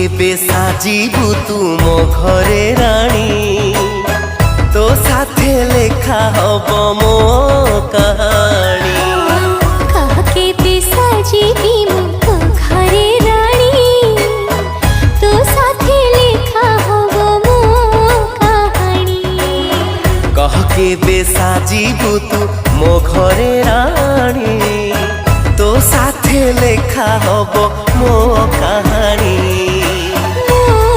केबे साजिबु तू मो घरे रानी तो साथे लेखा हब मो कहानी। कह केबे साजिबी मो घरे रानी तो साथे लेखा हब मो कहानी। कह केबे साजिबु तू मो घरे रानी तो साथे लेखा हब